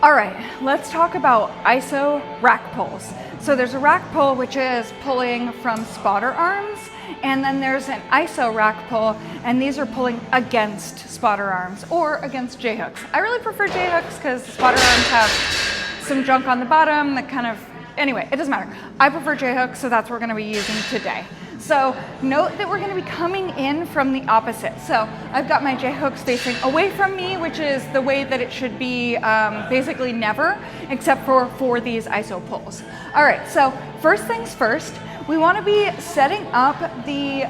All right, let's talk about ISO rack pulls. So there's a rack pull which is pulling from spotter arms, and then there's an ISO rack pull, and these are pulling against spotter arms or against J-hooks. I really prefer J-hooks because the spotter arms have some junk on the bottom that kind of, anyway, it doesn't matter. I prefer J-hooks, so that's what we're gonna be using today. So note that we're gonna be coming in from the opposite. So I've got my J-hooks facing away from me, which is the way that it should be basically never, except for these ISO pulls. All right, so first things first, we wanna be setting up the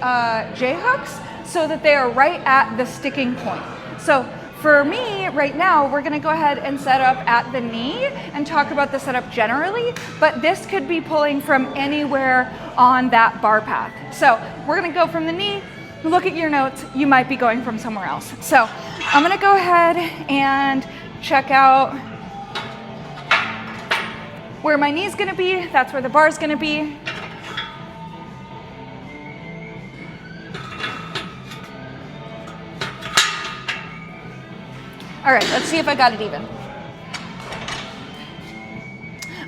J-hooks so that they are right at the sticking point. So for me, right now, we're gonna go ahead and set up at the knee and talk about the setup generally, but this could be pulling from anywhere on that bar path. So we're gonna go from the knee, look at your notes, you might be going from somewhere else. So I'm gonna go ahead and check out where my knee's gonna be, that's where the bar's gonna be. All right, let's see if I got it even.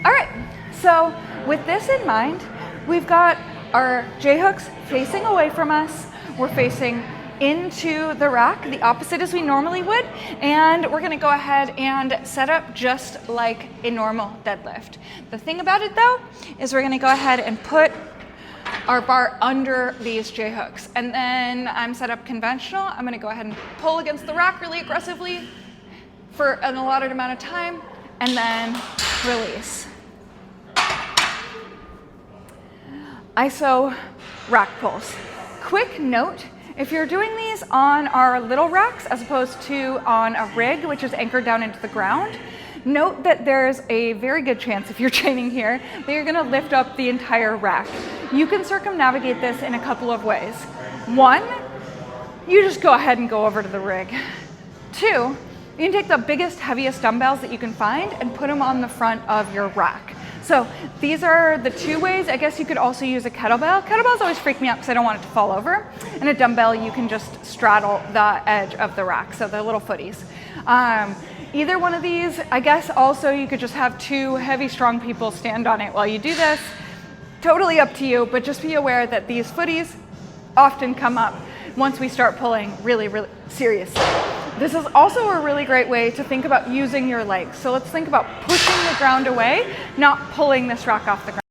All right, so with this in mind, we've got our J-hooks facing away from us. We're facing into the rack, the opposite as we normally would, and we're gonna go ahead and set up just like a normal deadlift. The thing about it though, is we're gonna go ahead and put our bar under these J-hooks. And then I'm set up conventional. I'm gonna go ahead and pull against the rack really aggressively for an allotted amount of time, and then release. ISO rack pulls. Quick note, if you're doing these on our little racks as opposed to on a rig, which is anchored down into the ground, note that there's a very good chance, if you're training here, that you're gonna lift up the entire rack. You can circumnavigate this in a couple of ways. One, you just go ahead and go over to the rig. Two, you can take the biggest, heaviest dumbbells that you can find and put them on the front of your rack. So these are the two ways. I guess you could also use a kettlebell. Kettlebells always freak me out because I don't want it to fall over. And a dumbbell, you can just straddle the edge of the rack, so the little footies. Either one of these, I guess also you could just have two heavy, strong people stand on it while you do this. Totally up to you, but just be aware that these footies often come up once we start pulling really, really seriously. This is also a really great way to think about using your legs. So let's think about pushing the ground away, not pulling this rack off the ground.